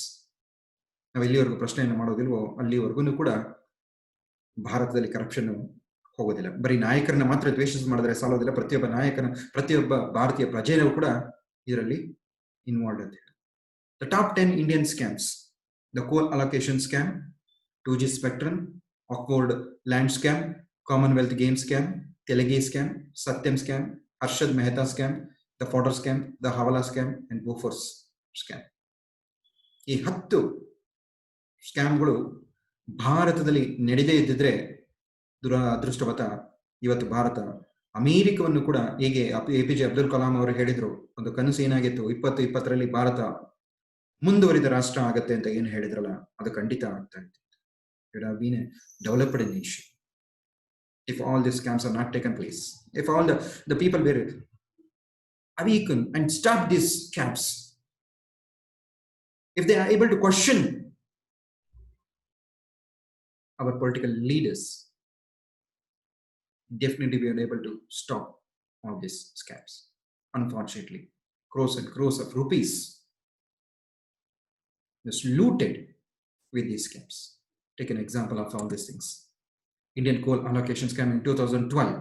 ನಾವು ಎಲ್ಲಿವರೆಗೂ ಪ್ರಶ್ನೆಯನ್ನು ಮಾಡೋದಿಲ್ವೋ ಅಲ್ಲಿವರೆಗೂ ಕೂಡ ಭಾರತದಲ್ಲಿ ಕರಪ್ಷನ್ ಹೋಗೋದಿಲ್ಲ. ಬರೀ ನಾಯಕರನ್ನ ಮಾತ್ರ ದ್ವೇಷ ಮಾಡಿದ್ರೆ ಸಾಲೋದಿಲ್ಲ. ಪ್ರತಿಯೊಬ್ಬ ಭಾರತೀಯ ಪ್ರಜೆಯೂ ಕೂಡ ಇದರಲ್ಲಿ ಇನ್ವಾಲ್ವ್ ಅಂತ. The top 10 Indian scams: the Coal Allocation Scam, 2G Spectrum, Awkward Land Scam, Commonwealth Games Scam, telecom Scam, Satyam Scam, Harshad Mehta Scam, the Fodder Scam, the Hawala Scam, and dwarfs Scam. ಈ 10 ಸ್ಕ್ಯಾಮ್ಗಳು ಭಾರತದಲ್ಲಿ ನಡೆದೇ ಇದ್ದಿದ್ರೆ ದುರದೃಷ್ಟವತ ಇವತ್ತು ಭಾರತ ಅಮೆರಿಕವನ್ನು ಕೂಡ ಹೇಗೆ APJ Abdul Kalam ಅವರು ಹೇಳಿದ್ರು, ಒಂದು ಕನಸು ಏನಾಗಿತ್ತು 2020ರಲ್ಲಿ ಭಾರತ ಮುಂದುವರಿದ ರಾಷ್ಟ್ರ ಆಗತ್ತೆ ಅಂತ ಏನು ಹೇಳಿದ್ರಲ್ಲ, ಅದು ಖಂಡಿತ ಆಗ್ತಾ ಇತ್ತು. It have been a developed nation if all these scams are not taken place, if all the people were awakened and stop these scams, if they are able to question our political leaders, definitely we are able to stop all these scams. Unfortunately, crores and crores of rupees is looted with these scams. Take an example of all these things. Indian Coal Allocation Scam in 2012,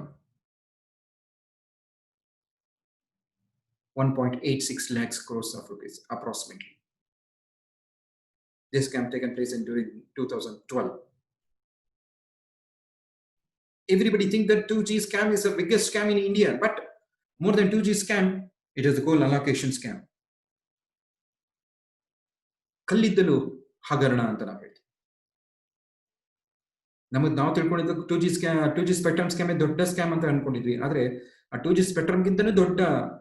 1.86 lakhs crores of rupees approximately. This scam taken place during 2012. Everybody think that 2G scam is the biggest scam in India, but more than 2G scam, it is the Coal Allocation Scam. ಕಲ್ಲಿದ್ದಲು ಹಗರಣ ಅಂತ ನಾವು ಹೇಳ್ತೀವಿ. ನಾವು ತಿಳ್ಕೊಂಡಿದ್ದು 2G spectrum scam ದೊಡ್ಡ scam ಅಂತ ಅನ್ಕೊಂಡಿದ್ವಿ. ಆದ್ರೆ ಆ 2G ಸ್ಪೆಕ್ಟ್ರಮ್ಗಿಂತನೂ ದೊಡ್ಡ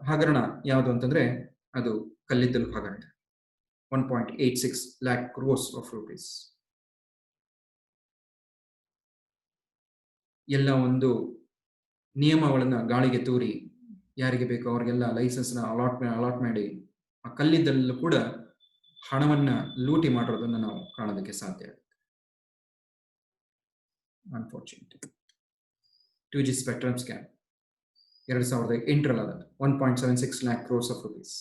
ಹಗರಣ ಯಾವುದು ಅಂತಂದ್ರೆ ಅದು ಕಲ್ಲಿದ್ದಲು ಹಗರಣ. 1.86 lakh crores of rupees. ಎಲ್ಲ ಒಂದು ನಿಯಮಗಳನ್ನ ಗಾಳಿಗೆ ತೂರಿ ಯಾರಿಗೆ ಬೇಕೋ ಅವ್ರಿಗೆಲ್ಲ ಲೈಸೆನ್ಸ್ ನ ಅಲಾಟ್ ಮಾಡಿ ಆ ಕಲ್ಲಿದ್ದಲು ಕೂಡ ಹಣವನ್ನು ಲೂಟಿ ಮಾಡಿರೋದನ್ನು ನಾವು ಕಾಣೋದಕ್ಕೆ ಸಾಧ್ಯ ಆಗುತ್ತೆ. Unfortunate 2G spectrum scam 2008 1.76 lakh crores of rupees.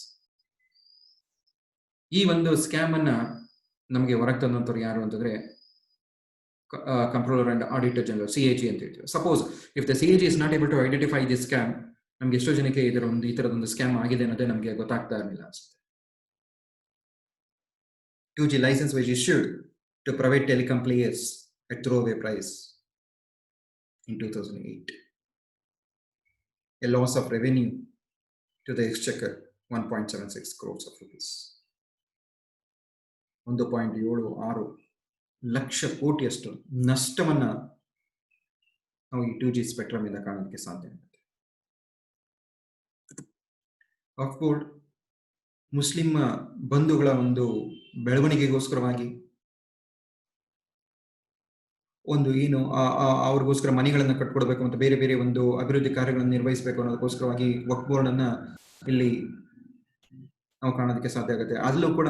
ಈ ಒಂದು ಸ್ಕ್ಯಾಮ್ ಅನ್ನ ನಮಗೆ ಹೊರಗೆ ತಂದಂತವ್ರು ಯಾರು ಅಂತಂದ್ರೆ controller and auditor general CAG ಅಂತ ಹೇಳ್ತೀವಿ. Suppose if the CAG is not able to identify this scam, ನಮ್ಗೆ ಎಷ್ಟೋ ಜನಕ್ಕೆ ಈ ತರದೊಂದು ಸ್ಕ್ಯಾಮ್ ಆಗಿದೆ ಅನ್ನೋದೇ ನಮಗೆ ಗೊತ್ತಾಗ್ತಾ ಇರಲಿಲ್ಲ ಅನ್ಸುತ್ತೆ. 2G license was issued to private telecom players at throwaway price in 2008. A loss of revenue to the exchequer 1.76 crores of rupees. 1.76 lakh ಕೋಟಿಯಷ್ಟು ನಷ್ಟವನ್ನ ನಾವು ಈ 2G ಸ್ಪೆಕ್ಟ್ರಮ್ ಇಂದ ಕಾಣೋದಕ್ಕೆ ಸಾಧ್ಯ ಆಗುತ್ತೆ. ಆಫ್ಕೋರ್ಸ್ ಮುಸ್ಲಿಂ ಬಂಧುಗಳ ಒಂದು ಬೆಳವಣಿಗೆಗೋಸ್ಕರವಾಗಿ ಒಂದು ಏನು ಅವ್ರಿಗೋಸ್ಕರ ಮನೆಗಳನ್ನು ಕಟ್ಕೊಡ್ಬೇಕು ಅಂತ ಬೇರೆ ಬೇರೆ ಒಂದು ಅಭಿವೃದ್ಧಿ ಕಾರ್ಯಗಳನ್ನು ನಿರ್ವಹಿಸಬೇಕು ಅನ್ನೋದಕ್ಕೋಸ್ಕರವಾಗಿ ವಕ್ಫ್ ಬೋರ್ಡ್ ಅನ್ನ ಇಲ್ಲಿ ನಾವು ಕಾಣೋದಕ್ಕೆ ಸಾಧ್ಯ ಆಗುತ್ತೆ. ಅಲ್ಲೂ ಕೂಡ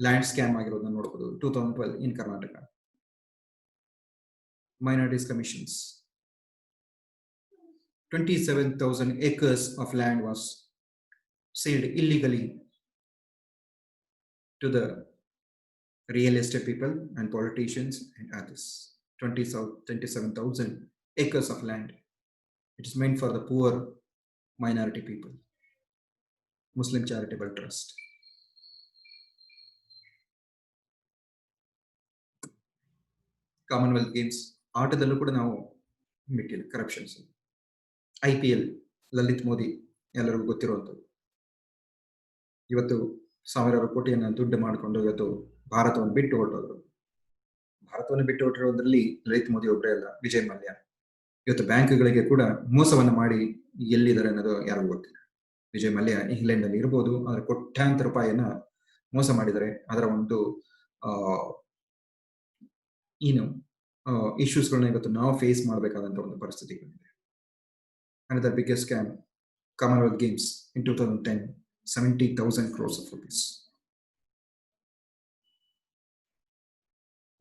ಲ್ಯಾಂಡ್ ಸ್ಕ್ಯಾಮ್ ಆಗಿರೋದನ್ನ ನೋಡಬಹುದು. 2012 in Karnataka. Minorities commissions. 27,000 acres of land was sold illegally to the real estate people and politicians and others. 27,000 acres of land. It is meant for the poor minority people. Muslim Charitable Trust. Commonwealth Games ಆಟದಲ್ಲೂ ಕೂಡ ನಾವು ಮಿಟ್ಟಿಲ್ಲ corruptions. IPL Lalit Modi ಎಲ್ಲರಿಗೂ ಗೊತ್ತಿರುವಂಥದ್ದು. ಇವತ್ತು ಸಾವಿರಾರು ಕೋಟಿಯನ್ನು ದುಡ್ಡು ಮಾಡಿಕೊಂಡು ಇವತ್ತು ಭಾರತವನ್ನು ಬಿಟ್ಟು ಹೊರಟೋದ್ರು. ಭಾರತವನ್ನು ಬಿಟ್ಟು ಹೊರಟಿರೋದ್ರಲ್ಲಿ ಲಲಿತ್ ಮೋದಿ ಒಬ್ಬರೇ ಅಲ್ಲ, ವಿಜಯ್ ಮಲ್ಯ. ಇವತ್ತು ಬ್ಯಾಂಕ್ಗಳಿಗೆ ಕೂಡ ಮೋಸವನ್ನು ಮಾಡಿ ಎಲ್ಲಿದ್ದಾರೆ ಅನ್ನೋದು ಯಾರಿಗೂ ಗೊತ್ತಿಲ್ಲ. ವಿಜಯ್ ಮಲ್ಯ ಇಂಗ್ಲೆಂಡ್ ಅಲ್ಲಿ ಇರ್ಬೋದು, ಆದ್ರೆ ಕೋಟ್ಯಾಂತರ ರೂಪಾಯಿಯನ್ನ ಮೋಸ ಮಾಡಿದ್ದಾರೆ. ಅದರ ಒಂದು ಏನು ಇಶ್ಯೂಸ್ಗಳನ್ನ ಇವತ್ತು ನಾವು ಫೇಸ್ ಮಾಡಬೇಕಾದಂತ ಒಂದು ಪರಿಸ್ಥಿತಿಗಳಿದೆ. Another biggest scam, Commonwealth Games in 2010, 70,000 crores of rupees.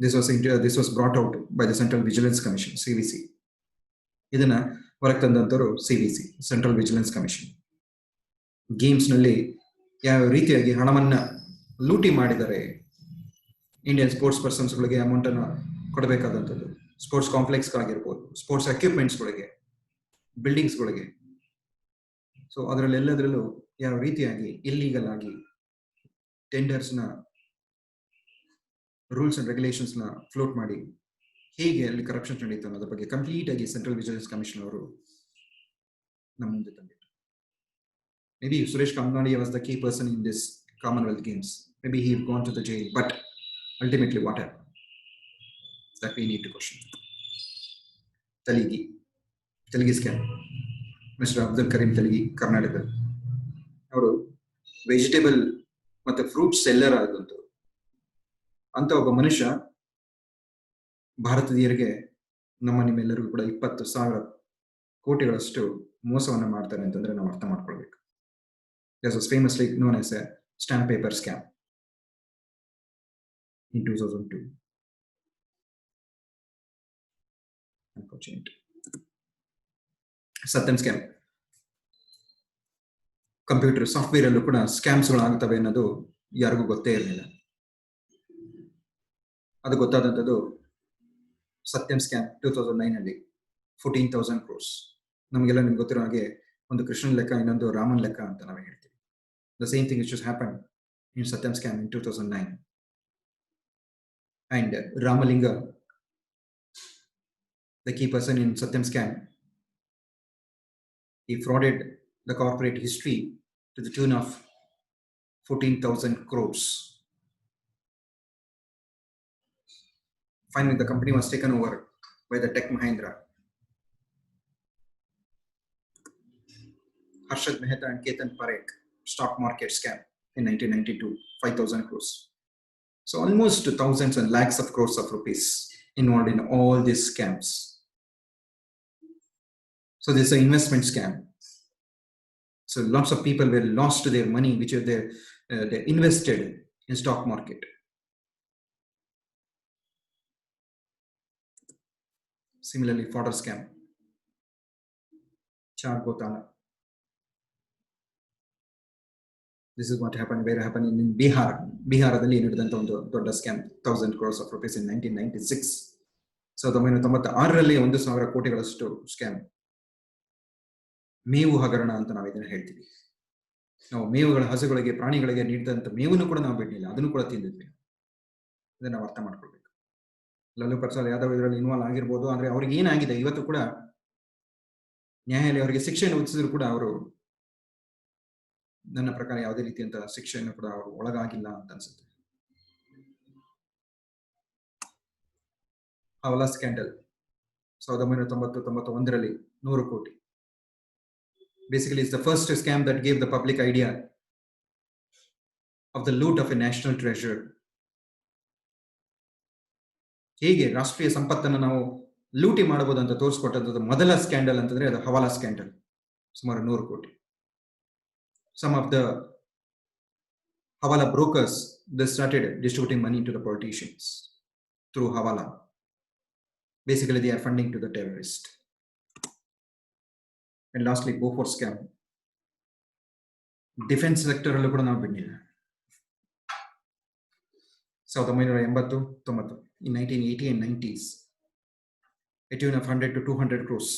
This was brought out by the Central Vigilance Commission, CVC. ಇದನ್ನ ಹೊರಗೆ ತಂದಂತವರು CVC, Central Vigilance Commission. Games ನಲ್ಲಿ ಯಾವ ರೀತಿಯಾಗಿ ಹಣವನ್ನ ಲೂಟಿ ಮಾಡಿದರೆ, ಇಂಡಿಯನ್ ಸ್ಪೋರ್ಟ್ಸ್ ಪರ್ಸನ್ಸ್ಗಳಿಗೆ ಅಮೌಂಟ್ ಅನ್ನು ಕೊಡಬೇಕಾದಂಥದ್ದು, ಸ್ಪೋರ್ಟ್ಸ್ ಕಾಂಪ್ಲೆಕ್ಸ್ ಆಗಿರ್ಬೋದು, ಸ್ಪೋರ್ಟ್ಸ್ ಎಕ್ವಿಪ್ಮೆಂಟ್ಸ್ಗಳಿಗೆ, ಬಿಲ್ಡಿಂಗ್ಸ್ಗಳಿಗೆ. ಸೊ ಅದರಲ್ಲೆಲ್ಲದರಲ್ಲೂ ಯಾವ ರೀತಿಯಾಗಿ ಇಲ್ಲೀಗಲ್ ಆಗಿ ಟೆಂಡರ್ಸ್ನ ರೂಲ್ಸ್ ಅಂಡ್ ರೆಗ್ಯುಲೇಷನ್ಸ್ನ ಫ್ಲೋಟ್ ಮಾಡಿ ಹೇಗೆ ಅಲ್ಲಿ ಕರಪ್ಷನ್ ನಡೀತು ಅನ್ನೋದ್ರ ಬಗ್ಗೆ ಕಂಪ್ಲೀಟ್ ಆಗಿ ಸೆಂಟ್ರಲ್ ವಿಜಿಲೆನ್ಸ್ ಕಮಿಷನ್ ಅವರು ನಮ್ಮ ಮುಂದೆ ತಂದಿದ್ರು. Maybe Suresh Kalmadi was the key person in this Commonwealth Games. Maybe he had gone to the jail, but ultimately what happened? That we need to question. Teligi scam. Mr. Abdul Kalam Teligi, Karnataka. ಅವರು vegetable ಮತ್ತೆ fruit seller ಆದಂತು ಅಂತ ಒಬ್ಬ ಮನುಷ್ಯ ಭಾರತೀಯರಿಗೆ ನಿಮ್ಮೆಲ್ಲರಿಗೂ ಕೂಡ 20,000 ಕೋಟಿಗಳಷ್ಟು ಮೋಸವನ್ನು ಮಾಡ್ತಾರೆ ಅಂತಂದ್ರೆ ನಾವು ಅರ್ಥ ಮಾಡ್ಕೊಳ್ಬೇಕು. This was famously known as a stamp paper scam in 2002. Unfortunate. Satyam scam. Computer software ಅಲ್ಲೂ ಕೂಡ ಸ್ಕ್ಯಾಮ್ಸ್ಗಳು ಆಗ್ತವೆ ಅನ್ನೋದು ಯಾರಿಗೂ ಗೊತ್ತೇ ಇರಲಿಲ್ಲ. ಅದು ಗೊತ್ತಾದಂಥದ್ದು ಸತ್ಯಂ ಸ್ಕ್ಯಾಮ್ 2009 ಅಲ್ಲಿ 14,000 crores. ನಮಗೆಲ್ಲ ನಿಮ್ಗೆ ಗೊತ್ತಿರೋ ಹಾಗೆ ಒಂದು ಕೃಷ್ಣನ್ ಲೆಕ್ಕ, ಇನ್ನೊಂದು ರಾಮನ್ ಲೆಕ್ಕ ಅಂತ ನಾವು ಹೇಳ್ತೀವಿ. The same thing which has happened in Satyam scam in 2009. And Ramalinga, the key person in Satyam scam, he frauded the corporate history to the tune of 14,000 crores. Finally, the company was taken over by the Tech Mahindra. Harshad Mehta and Ketan Parekh stock market scam in 1992, 5,000 crores. So almost thousands and lakhs of crores of rupees involved in all these scams. So this is an investment scam. So lots of people were lost to their money which they invested in stock market. Similarly, Fodder Scam, Charn Ghotala. This is what happened, where happened in Bihar. ಬಿಹಾರದಲ್ಲಿ ನಡೆದಂತ ಒಂದು ದೊಡ್ಡ scam, 1000 crores of rupees in 1996. 1996ರಲ್ಲಿ 1,000 ಕೋಟಿಗಳಷ್ಟು scam. ಮೇವು ಹಗರಣ ಅಂತ ನಾವು ಇದನ್ನ ಹೇಳ್ತೀವಿ. ನಾವು ಮೇವುಗಳ ಹಸುಗಳಿಗೆ, ಪ್ರಾಣಿಗಳಿಗೆ ನೀಡಿದಂತ ಮೇವನ್ನು ಕೂಡ ನಾವು ಬಿಡಲಿಲ್ಲ, ಅದನ್ನು ಕೂಡ ತಿಂದಿದ್ವಿ. ಇದನ್ನ ನಾವು ಅರ್ಥ ಮಾಡ್ಕೊಳ್ಬೇಕು. ಲಲ್ಲೂ ಪ್ರಸಾದ್ ಯಾದವ್ ಇದರಲ್ಲಿ ಇನ್ವಾಲ್ವ್ ಆಗಿರ್ಬೋದು, ಆದ್ರೆ ಅವ್ರಿಗೆ ಏನಾಗಿದೆ ಇವತ್ತು ಕೂಡ ನ್ಯಾಯಾಲಯ ಅವರಿಗೆ ಶಿಕ್ಷೆಯನ್ನು ವಿಧಿಸಿದ್ರು ಕೂಡ ಅವರು ನನ್ನ ಪ್ರಕಾರ ಯಾವುದೇ ರೀತಿಯಂತ ಶಿಕ್ಷೆಯನ್ನು ಕೂಡ ಅವರು ಒಳಗಾಗಿಲ್ಲ ಅಂತ ಅನ್ಸುತ್ತೆ. ಹವಾಲಾ ಸ್ಕ್ಯಾಂಡಲ್ 1991ರಲ್ಲಿ 100 ಕೋಟಿ. Basically, it's the first scam that gave the public idea of the loot of a national treasure. ಹೇಗೆ ರಾಷ್ಟ್ರೀಯ ಸಂಪತ್ತನ್ನು ನಾವು ಲೂಟಿ ಮಾಡಬಹುದು ಅಂತ ತೋರಿಸ್ಕೊಟ್ಟದ್ದು ಮೊದಲ ಸ್ಕ್ಯಾಂಡಲ್ ಅಂತಂದ್ರೆ ಅದು ಹವಾಲಾ ಸ್ಕ್ಯಾಂಡಲ್, ಸುಮಾರು 100 ಕೋಟಿ. Some of the hawala brokers, they started distributing money to the politicians through hawala. Basically, they are funding to the terrorist. And lastly, Bofors scam. Defense sector allu kuda ನಾವು ಬಿಡಲಿಲ್ಲ. 1980-90 in 1980 and 90s, a tune of 100 to 200 crores.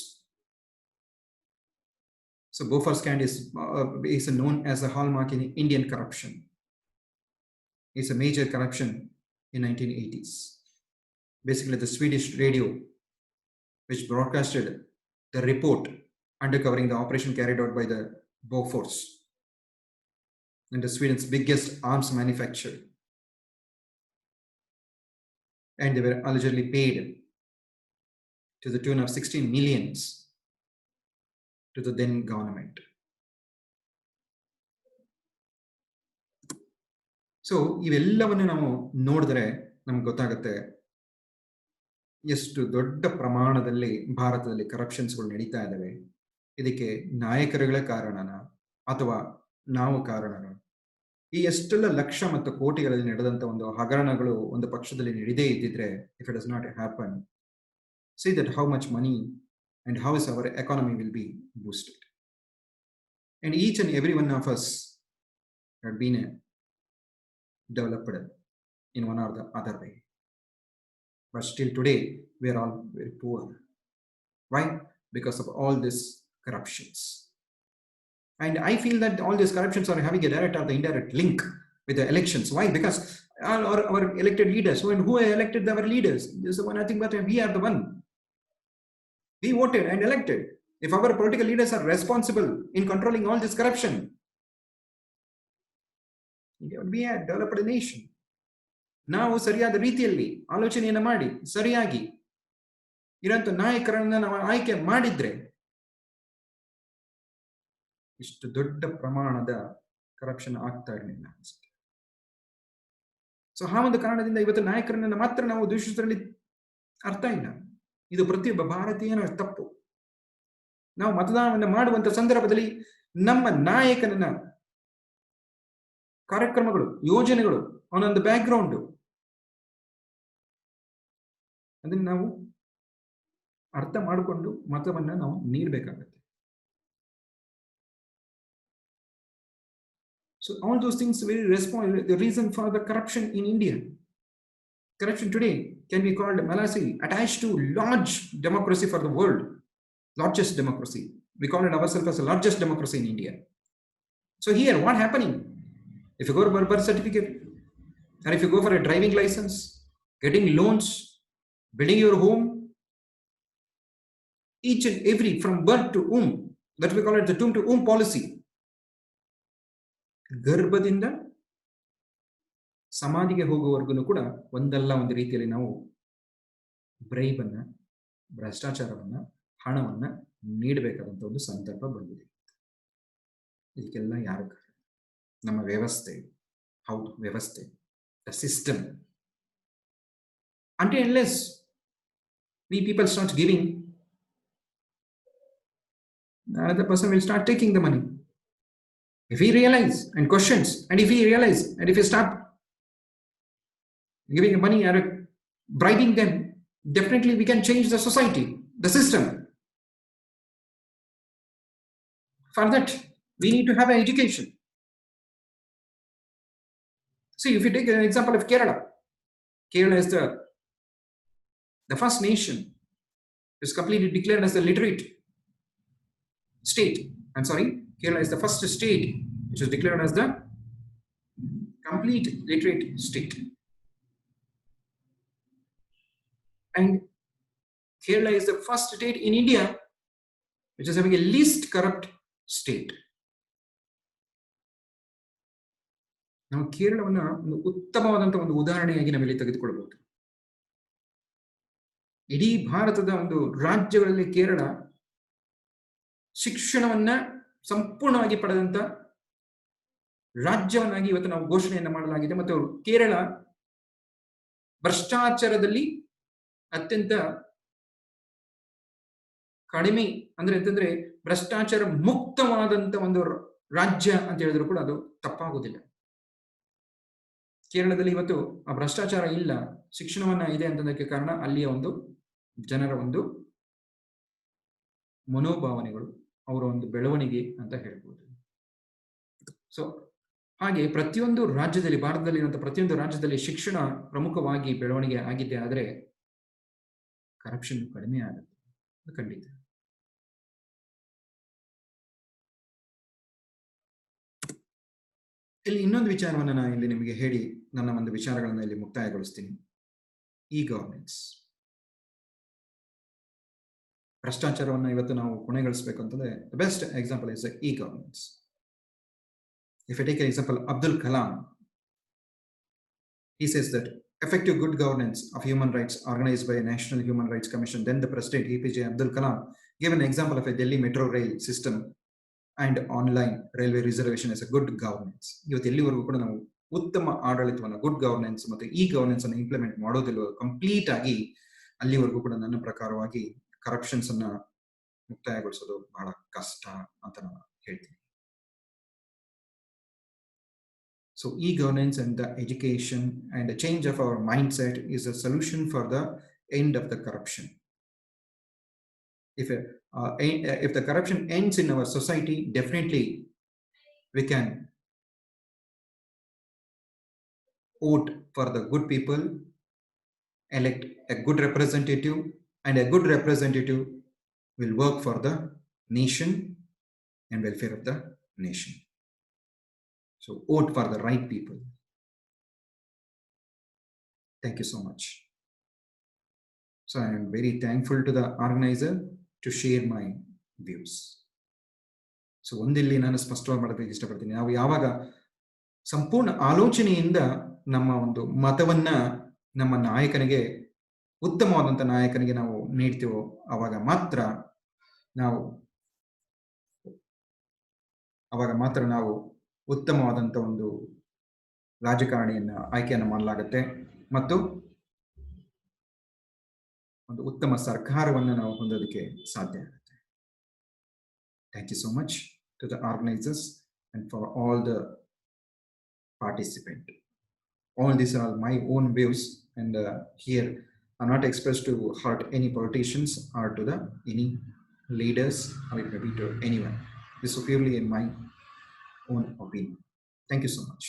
So Bofors scam is known as a hallmark in Indian corruption. It's a major corruption in 1980s. Basically, the Swedish radio, which broadcasted the report uncovering the operation carried out by the Bofors, and the Sweden's biggest arms manufacturer, and they were allegedly paid to the tune of 16 millions to the then government. So ಇವೆಲ್ಲವನ್ನು ನಾವು ನೋಡಿದ್ರೆ ನಮ್ಗೆ ಗೊತ್ತಾಗುತ್ತೆ ಎಷ್ಟು ದೊಡ್ಡ ಪ್ರಮಾಣದಲ್ಲಿ ಭಾರತದಲ್ಲಿ ಕರಪ್ಷನ್ಸ್ಗಳು ನಡೀತಾ ಇದ್ದಾವೆ. ಇದಕ್ಕೆ ನಾಯಕರುಗಳೇ ಕಾರಣನ ಅಥವಾ ನಾವು ಕಾರಣನ? ಈ ಎಷ್ಟೆಲ್ಲ ಲಕ್ಷ ಮತ್ತು ಕೋಟಿಗಳಲ್ಲಿ ನಡೆದಂತ ಒಂದು ಹಗರಣಗಳು ಒಂದು ಪಕ್ಷದಲ್ಲಿ ನಡೆದೇ ಇದ್ದಿದ್ರೆ, if it does not happen, see that how much money and how is our economy will be boosted. And each and every one of us had been developed in one or the other way. But still today, we are all very poor. Why? Because of all these corruptions. And I feel that all these corruptions are having a direct or the indirect link with the elections. Why? Because our elected leaders, who elected our leaders, this is one, nothing but we are the one. We voted and elected. If our political leaders are responsible in controlling all this corruption, we have developed a nation. ನಾವು ಸರಿಯಾದ ರೀತಿಯಲ್ಲಿ ಆಲೋಚನೆಯನ್ನು ಮಾಡಿ ಸರಿಯಾಗಿ ಇರಂತ ನಾಯಕರನ್ನ ನಾವು ಆಯ್ಕೆ ಮಾಡಿದ್ರೆ ಇಷ್ಟು ದೊಡ್ಡ ಪ್ರಮಾಣದ ಕರಪ್ಷನ್ ಆಗ್ತಾ ಇರಲಿಲ್ಲ ಅನ್ಸುತ್ತೆ. ಸೊ ಆ ಒಂದು ಕಾರಣದಿಂದ ಇವತ್ತು ನಾಯಕರನ್ನ ಮಾತ್ರ ನಾವು ದೂಷಿಸೋದ್ರಲ್ಲಿ ಅರ್ಥ ಇಲ್ಲ. ಇದು ಪ್ರತಿಯೊಬ್ಬ ಭಾರತೀಯನ ತಪ್ಪು. ನಾವು ಮತದಾನವನ್ನು ಮಾಡುವಂತ ಸಂದರ್ಭದಲ್ಲಿ ನಮ್ಮ ನಾಯಕನ ಕಾರ್ಯಕ್ರಮಗಳು, ಯೋಜನೆಗಳು, ಅವನೊಂದು ಬ್ಯಾಕ್ ಗ್ರೌಂಡ್, ಅದನ್ನ ನಾವು ಅರ್ಥ ಮಾಡಿಕೊಂಡು ಮತವನ್ನ ನಾವು ನೀಡಬೇಕಾಗತ್ತೆ. So all those things will respond. The reason for the corruption in India, corruption today can be called Malassi, attached to large democracy for the world, largest democracy. We call it ourselves as the largest democracy in India. So here, what happening? If you go for a birth certificate, or if you go for a driving license, getting loans, building your home, each and every from birth to womb, that we call it the tomb to womb policy. ಗರ್ಭದಿಂದ ಸಮಾಧಿಗೆ ಹೋಗುವವರೆಗೂ ಕೂಡ ಒಂದಲ್ಲ ಒಂದು ರೀತಿಯಲ್ಲಿ ನಾವು ಬ್ರೈಬನ್ನ, ಭ್ರಷ್ಟಾಚಾರವನ್ನ, ಹಣವನ್ನ ನೀಡಬೇಕಾದಂತ ಒಂದು ಸಂದರ್ಭ ಬಂದಿದೆ. ಇದಕ್ಕೆಲ್ಲ ಯಾರು? ನಮ್ಮ ವ್ಯವಸ್ಥೆ. ಹೌದು, ವ್ಯವಸ್ಥೆ, the system. Until unless we people start giving, the other person will start taking the money. If he realize and questions, and if he realize, and if he start giving money or bribing them, definitely we can change the society, the system. For that, we need to have an education. See, if you take an example of Kerala, Kerala is the first nation is completely declared as the literate state. I'm sorry, Kerala is the first state which is declared as the complete literate state. And Kerala is the first state in India which is having a least corrupt state. ನಾವು ಕೇರಳವನ್ನು ಒಂದು ಉತ್ತಮವಾದಂತಹ ಒಂದು ಉದಾಹರಣೆಯಾಗಿ ನಾವಿಲ್ಲಿ ತೆಗೆದುಕೊಳ್ಳಬಹುದು. ಇಡೀ ಭಾರತದ ಒಂದು ರಾಜ್ಯಗಳಲ್ಲಿ ಕೇರಳ ಶಿಕ್ಷಣವನ್ನ ಸಂಪೂರ್ಣವಾಗಿ ಪಡೆದಂತ ರಾಜ್ಯವನ್ನಾಗಿ ಇವತ್ತು ನಾವು ಘೋಷಣೆಯನ್ನ ಮಾಡಲಾಗಿದೆ. ಮತ್ತು ಕೇರಳ ಭ್ರಷ್ಟಾಚಾರದಲ್ಲಿ ಅತ್ಯಂತ ಕಡಿಮೆ ಅಂತಂದ್ರೆ ಭ್ರಷ್ಟಾಚಾರ ಮುಕ್ತವಾದಂತ ಒಂದು ರಾಜ್ಯ ಅಂತ ಹೇಳಿದ್ರು ಕೂಡ ಅದು ತಪ್ಪಾಗುವುದಿಲ್ಲ. ಕೇರಳದಲ್ಲಿ ಇವತ್ತು ಆ ಭ್ರಷ್ಟಾಚಾರ ಇಲ್ಲ, ಶಿಕ್ಷಣವನ್ನ ಇದೆ ಅಂತದಕ್ಕೆ ಕಾರಣ ಅಲ್ಲಿಯ ಒಂದು ಜನರ ಒಂದು ಮನೋಭಾವನೆಗಳು, ಅವರ ಒಂದು ಬೆಳವಣಿಗೆ ಅಂತ ಹೇಳ್ಬೋದು. ಸೊ ಹಾಗೆ ಪ್ರತಿಯೊಂದು ರಾಜ್ಯದಲ್ಲಿ, ಭಾರತದಲ್ಲಿ ಇರುವಂತಹ ಪ್ರತಿಯೊಂದು ರಾಜ್ಯದಲ್ಲಿ ಶಿಕ್ಷಣ ಪ್ರಮುಖವಾಗಿ ಬೆಳವಣಿಗೆ ಆಗಿದೆ, ಆದರೆ ಕರಪ್ಷನ್ ಕಡಿಮೆ ಆಗುತ್ತೆ ಖಂಡಿತ. ಇಲ್ಲಿ ಇನ್ನೊಂದು ವಿಚಾರವನ್ನು ನಾನು ಇಲ್ಲಿ ನಿಮಗೆ ಹೇಳಿ ನನ್ನ ಒಂದು ವಿಚಾರಗಳನ್ನು ಇಲ್ಲಿ ಮುಕ್ತಾಯಗೊಳಿಸ್ತೀನಿ. ಇ ಗವರ್ನೆನ್ಸ್, ಭ್ರಷ್ಟಾಚಾರವನ್ನು ಇವತ್ತು ನಾವು ಕೊನೆಗೊಳಿಸಬೇಕು ಅಂತಂದ್ರೆ the best example is E governance. If I take an example, Abdul Kalam, he says that effective good governance of human rights organized by a National Human Rights Commission. Then the President APJ Abdul Kalam gave an example of a Delhi metro rail system and online railway reservation as a good governance. ಇವತ್ತು ಎಲ್ಲಿವರೆಗೂ ಕೂಡ ನಾವು ಉತ್ತಮ ಆಡಳಿತವನ್ನು, good governance ಮತ್ತು E governance ಅನ್ನು implement ಮಾಡೋದಿಲ್ಲ complete ಆಗಿ, ಅಲ್ಲಿವರೆಗೂ ಕೂಡ ನನ್ನ ಪ್ರಕಾರವಾಗಿ ಕರಪ್ಷನ್ಸ್ ಅನ್ನ ಮುಕ್ತಾಯಗೊಳಿಸೋದು ಬಹಳ ಕಷ್ಟ ಅಂತ ನಾನು ಹೇಳ್ತೀನಿ. So e-governance and the education and the change of our mindset is a solution for the end of the corruption. If the corruption ends in our society, definitely we can vote for the good people, elect a good representative, and a good representative will work for the nation and welfare of the nation. So vote for the right people. Thank you so much. So I am very thankful to the organizer to share my views. So ಒಂದಿಲ್ಲಿ ನಾನು ಸ್ಪಷ್ಟವಾಗಿ ಮಾಡೋದಕ್ಕೆ ಇಷ್ಟಪಡ್ತೀನಿ, ನಾವು ಯಾವಾಗ ಸಂಪೂರ್ಣ ಆಲೋಚನೆಯಿಂದ ನಮ್ಮ ಒಂದು ಮತವನ್ನ ನಮ್ಮ ನಾಯಕನಿಗೆ, ಉತ್ತಮವಾದಂಥ ನಾಯಕನಿಗೆ ನಾವು ನೀಡ್ತೀವೋ ಆವಾಗ ಮಾತ್ರ ನಾವು ಉತ್ತಮವಾದಂಥ ಒಂದು ಆಯ್ಕೆಯನ್ನು ಮಾಡಲಾಗುತ್ತೆ ಮತ್ತು ಒಂದು ಉತ್ತಮ ಸರ್ಕಾರವನ್ನು ನಾವು ಹೊಂದೋದಕ್ಕೆ ಸಾಧ್ಯ ಆಗುತ್ತೆ. Thank you so much to the organizers and for all the participants. All these are my own views, and here are not expressed to hurt any politicians or to any leaders, or it may be to anyone. This is purely in my own opinion. Thank you so much.